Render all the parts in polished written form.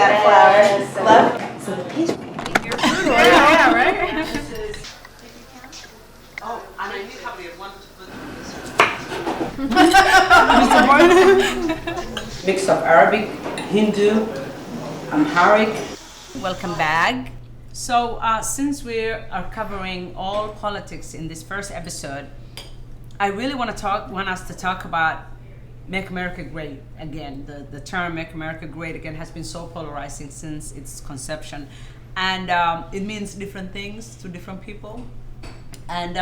got a flower. Love. So the peach. Yeah, right? Oh, and I probably want to put this. Mix of Arabic, Hindu, Amharic. Welcome back. So since we are covering all politics in this first episode, I really want us to talk about Make America Great Again. The term Make America Great Again has been so polarizing since its conception. And it means different things to different people. And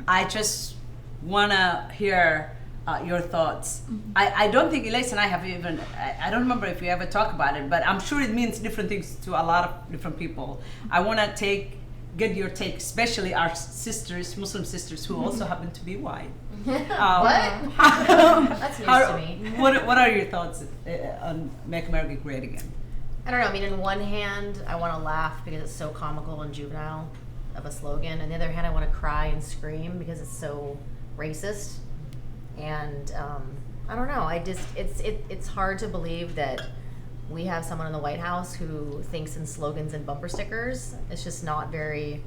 I just want to hear your thoughts. I don't think Ilays and I have even, I don't remember if we ever talk about it, but I'm sure it means different things to a lot of different people. I want to get your take, especially our sisters, Muslim sisters, who also happen to be white. What? That's news to me. What are your thoughts on Make America Great Again? I don't know. I mean, on one hand, I want to laugh because it's so comical and juvenile of a slogan. On the other hand, I want to cry and scream because it's so racist. And I don't know. It's hard to believe that we have someone in the White House who thinks in slogans and bumper stickers. It's just not very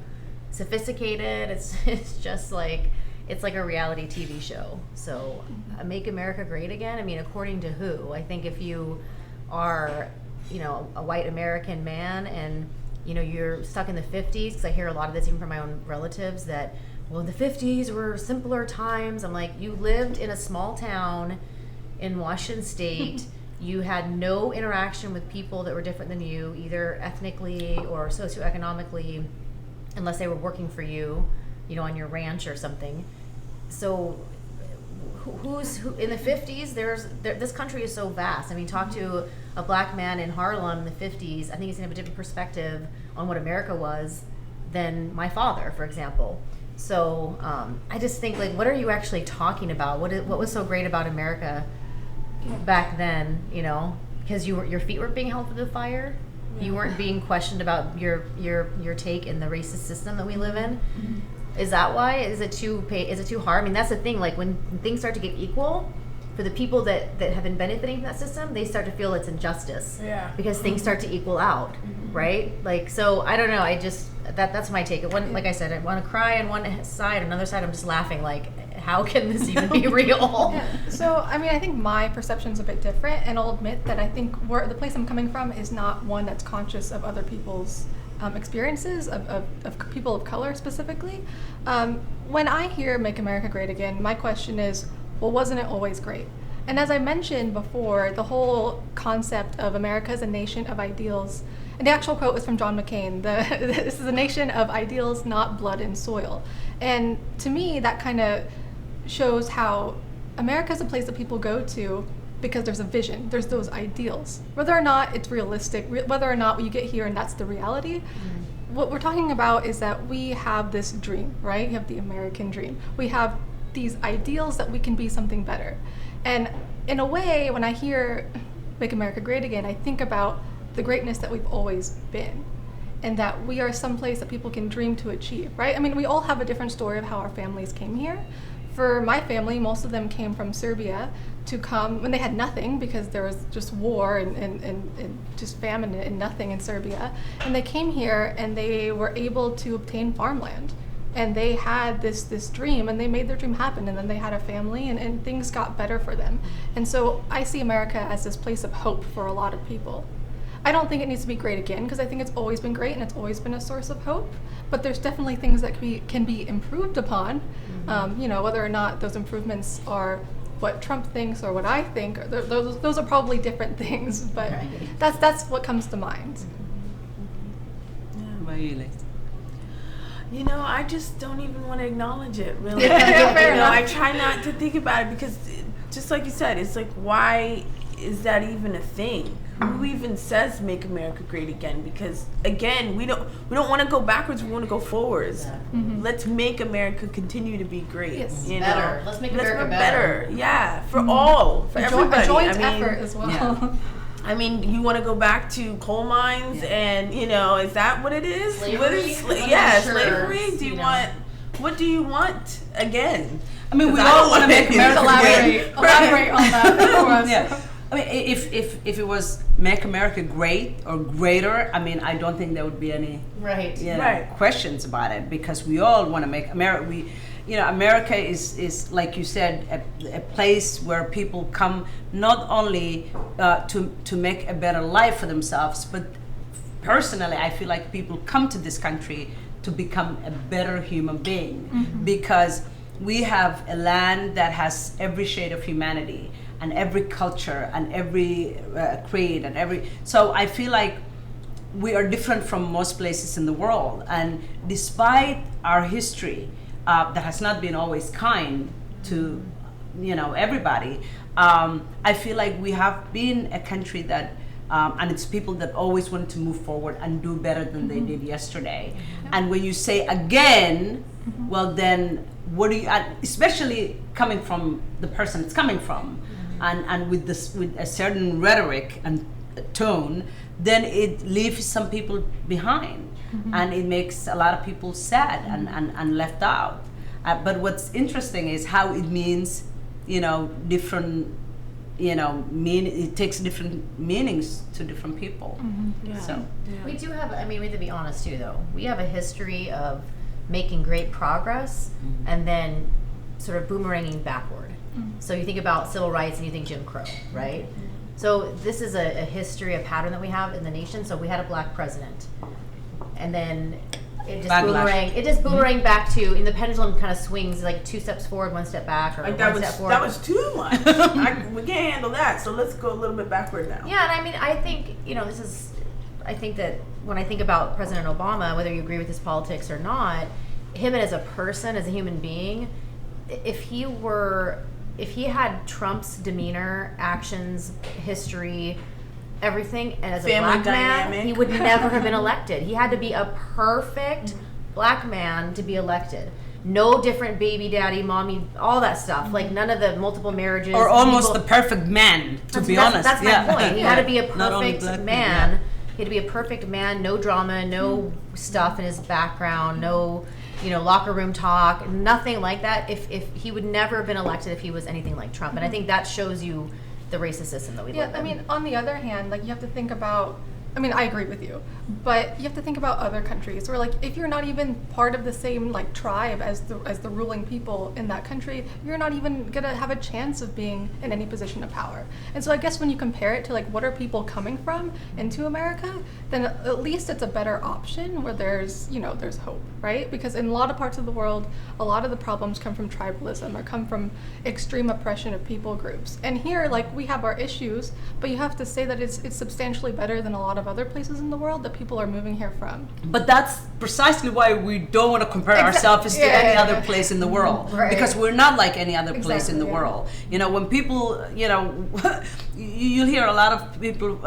sophisticated. It's just like it's like a reality TV show. So, Make America Great Again. I mean, according to who? I think if you are, a white American man and you're stuck in the 50s, because I hear a lot of this even from my own relatives that, well, the 50s were simpler times. I'm like, you lived in a small town in Washington State. You had no interaction with people that were different than you, either ethnically or socioeconomically, unless they were working for you, on your ranch or something. So who in the 50s, this country is so vast. I mean, talk to a black man in Harlem in the 50s, I think he's gonna have a different perspective on what America was than my father, for example. So I just think, like, what are you actually talking about? What was so great about America back then? Because your feet weren't being held to the fire. Yeah. You weren't being questioned about your take in the racist system that we live in. Mm-hmm. Is that why? Is it too hard? I mean, that's the thing. Like, when things start to get equal, for the people that have been benefiting from that system, they start to feel it's injustice. Yeah. Because things start to equal out, right? Like, so I don't know. I just that's my take. Like I said, I want to cry on one side, another side I'm just laughing. Like, how can this even be real? Yeah. So, I mean, I think my perception's a bit different, and I'll admit that I think the place I'm coming from is not one that's conscious of other people's experiences, of people of color specifically. When I hear Make America Great Again, my question is, well, wasn't it always great? And as I mentioned before, the whole concept of America as a nation of ideals, and the actual quote was from John McCain, this is a nation of ideals, not blood and soil. And to me, that kind of shows how America is a place that people go to because there's a vision, there's those ideals. Whether or not it's realistic, whether or not you get here and that's the reality, what we're talking about is that we have this dream, right? You have the American dream. We have these ideals that we can be something better. And in a way, when I hear Make America Great Again, I think about the greatness that we've always been, and that we are someplace that people can dream to achieve, right? I mean, we all have a different story of how our families came here. For my family, most of them came from Serbia to come when they had nothing, because there was just war and just famine and nothing in Serbia. And they came here and they were able to obtain farmland. And they had this dream, and they made their dream happen, and then they had a family, and things got better for them. And so I see America as this place of hope for a lot of people. I don't think it needs to be great again, because I think it's always been great and it's always been a source of hope, but there's definitely things that can be improved upon. Whether or not those improvements are what Trump thinks or what I think, those are probably different things, but that's what comes to mind. I just don't even want to acknowledge it, really. I try not to think about it because, just like you said, it's like, why is that even a thing? Who even says Make America Great Again? Because, again, we don't want to go backwards, we want to go forwards. Yeah. Mm-hmm. Let's make America continue to be great. Yes, better. Let's make America better. Yeah, for all, for everybody. A joint effort as well. Yeah. I mean, you want to go back to coal mines and, is that what it is? Slavery? What is slavery? Do you want, what do you want again? I mean, we all want to make America elaborate on that for us. Yeah. I mean, if it was Make America Great or Greater, I mean, I don't think there would be any questions about it, because we all want to make America. America is like you said, a place where people come not only to make a better life for themselves, but personally, I feel like people come to this country to become a better human being, because we have a land that has every shade of humanity and every culture and every creed and so I feel like we are different from most places in the world, and despite our history that has not been always kind to everybody, I feel like we have been a country that and it's people that always want to move forward and do better than they did yesterday. And when you say again, well then what do you, especially coming from the person it's coming from, and with a certain rhetoric and tone, then it leaves some people behind, and it makes a lot of people sad and left out. But what's interesting is how it means, different, it takes different meanings to different people. So we do have, we have to be honest too, though. We have a history of making great progress and then sort of boomeranging backward. So you think about civil rights and you think Jim Crow, right? So this is a history, a pattern that we have in the nation. So we had a black president, and then it just boomeranged back to, and the pendulum kind of swings like 2 steps forward, 1 step back, or like one step forward. That was too much. We can't handle that. So let's go a little bit backward now. Yeah, and I think I think that when I think about President Obama, whether you agree with his politics or not, him as a person, as a human being, if he had Trump's demeanor, actions, history, everything, and as a family black dynamic, man, he would never have been elected. He had to be a perfect black man to be elected. No different baby daddy, mommy, all that stuff. Like none of the multiple marriages. Or almost the perfect man, to be honest. That's my point. He had to be a Not only perfect black man. Yeah. He had to be a perfect man, no drama, no stuff in his background, no locker room talk, nothing like that. If he would never have been elected if he was anything like Trump. And I think that shows you the racist system that we live in. On the other hand, you have to think about, I agree with you, but you have to think about other countries where, if you're not even part of the same, tribe as the ruling people in that country, you're not even gonna have a chance of being in any position of power. And so I guess when you compare it to, what are people coming from into America, then at least it's a better option where there's hope, right? Because in a lot of parts of the world, a lot of the problems come from tribalism or come from extreme oppression of people groups. And here, we have our issues, but you have to say that it's substantially better than a lot of other places in the world that people are moving here from. But that's precisely why we don't want to compare ourselves to any other place in the world, because we're not like any other place in the world. When people, you'll hear a lot of people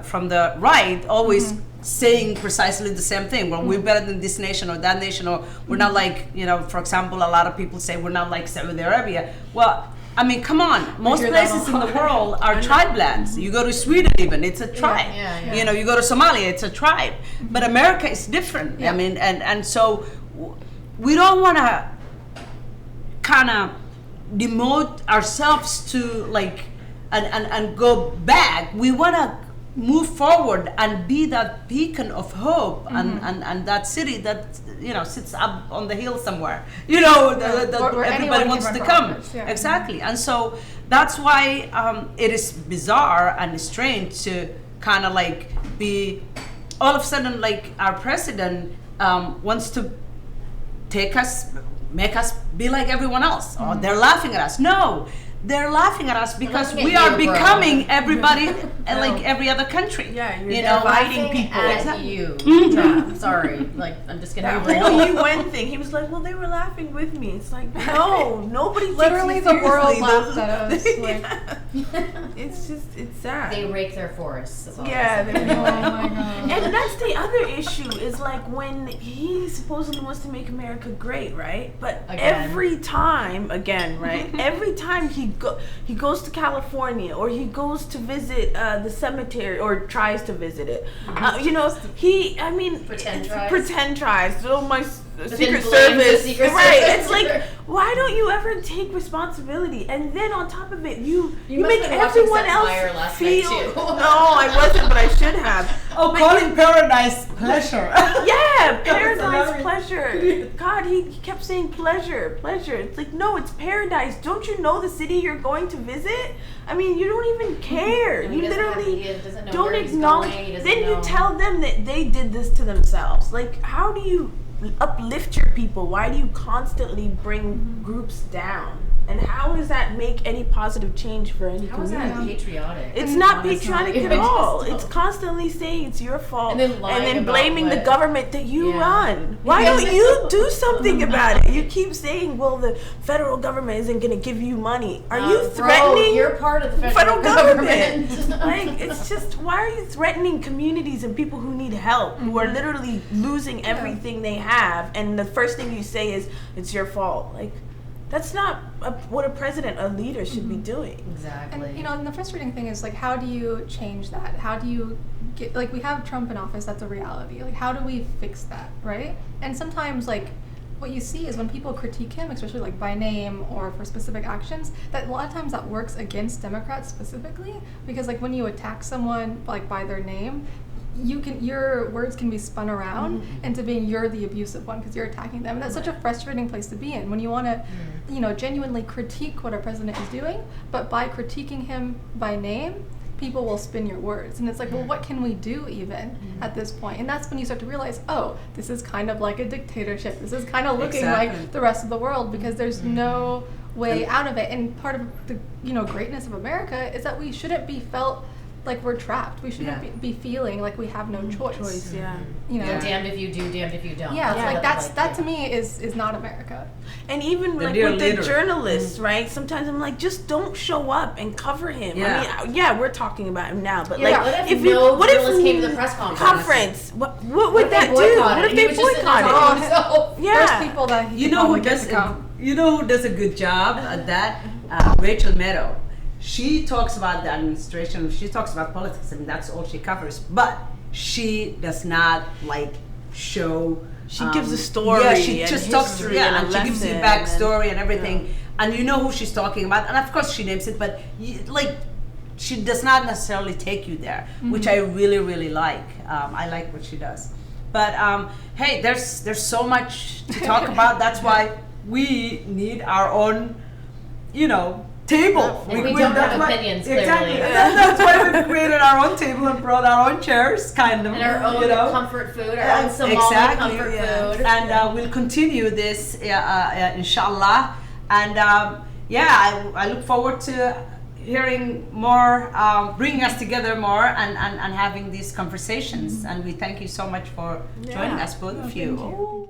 from the right always saying precisely the same thing. Well, we're better than this nation or that nation, or we're not like, for example, a lot of people say we're not like Saudi Arabia. Well, come on. Most places in the world are tribe lands. You go to Sweden even, it's a tribe. You go to Somalia, it's a tribe. But America is different. Yeah. And so we don't want to kind of demote ourselves to and go back. We want to move forward and be that beacon of hope and that city that sits up on the hill somewhere, that everybody wants to come. Exactly. And so that's why it is bizarre and strange to kind of be all of a sudden our president wants to make us be like everyone else. Oh, they're laughing at us. No, they're laughing at us because we are becoming everybody like every other country. Yeah, you're dividing people. At you. Trump. Sorry, I'm just gonna be real. The UN thing. He was like, "Well, they were laughing with me." It's like, no, nobody. Literally, the world laughed at us. It's sad. They rake their forests. That's all oh my God. And that's the other issue is when he supposedly wants to make America great, right? But every time, right? Every time he goes to California or he goes to visit the cemetery or tries to visit it. Pretend tries. Oh, Secret blames the Service. Secret Right. Service. It's like, why don't you ever take responsibility? And then on top of it, you must make have been watching everyone Seth else Meyers last feel. night, too. No, I wasn't, but I should have. Oh, But calling paradise pleasure. Yeah, paradise hilarious. pleasure. God, he kept saying pleasure. It's like, no, it's paradise. Don't you know the city you're going to visit? I mean, you don't even care. No, he You doesn't literally he doesn't know don't where he's acknowledge. going, he doesn't Then you know. tell them that they did this to themselves. Like, how do you uplift your people? Why do you constantly bring groups down? And how does that make any positive change for any How is community? that patriotic? It's not Honestly. patriotic It at just all. don't. It's constantly saying it's your fault And then lying about blaming the what- government that you Yeah. run. Why Yeah. don't you do something about it? You keep saying, well, the federal government isn't going to give you money. Are you Bro, threatening you're part of the federal government? government. Like, it's just, why are you threatening communities and people who need help, who are literally losing everything they have, and the first thing you say is, it's your fault? Like, that's not what a president, a leader should be doing. Exactly. And you know, and the frustrating thing is like, how do you change that? How do you get, like, we have Trump in office, that's a reality. Like, how do we fix that, right? And sometimes, like, what you see is when people critique him, especially like by name or for specific actions, that a lot of times that works against Democrats specifically, because like when you attack someone like by their name, your words can be spun around into being you're the abusive one because you're attacking them. And that's such a frustrating place to be in when you want to, you know, genuinely critique what our president is doing, but by critiquing him by name, people will spin your words. And it's like, well, what can we do even at this point? And that's when you start to realize, oh, this is kind of like a dictatorship. This is kind of looking Exactly. like the rest of the world because there's no way out of it. And part of the, you know, greatness of America is that we shouldn't be felt like we're trapped. We shouldn't be feeling like we have no choice. Yeah. You know, You're damned if you do, damned if you don't. yeah, it's like what, that to me is not America. And even The like dear with leader. the journalists, right? Sometimes I'm like, just don't show up and cover him. Yeah. I mean, yeah, we're talking about him now, but Yeah, like, what if no journalists came to the press conference? What would that do? boycotted? What if He they was just sitting there boycotted? talking to himself. Yeah. There's people that he You could know who probably get does to come. you know who does a good job at that? Rachel Maddow. She talks about the administration. She talks about politics, and that's all she covers. But she does not like show. She gives a story. Yeah, she and just talks. history Yeah, and and she gives you lesson backstory and everything, and you know who she's talking about. And of course, she names it, but like. She does not necessarily take you there, which I really, really like. I like what she does. But hey, there's so much to talk about. That's why we need our own, you know, table. And we don't have opinions, clearly. Exactly. That's why we created our own table and brought our own chairs, kind of. And our own you know? comfort food, our own Somali Exactly, comfort yeah. food. And we'll continue this, inshallah. And yeah, I look forward to hearing more, bringing us together more, and having these conversations. And we thank you so much for joining us, both of you.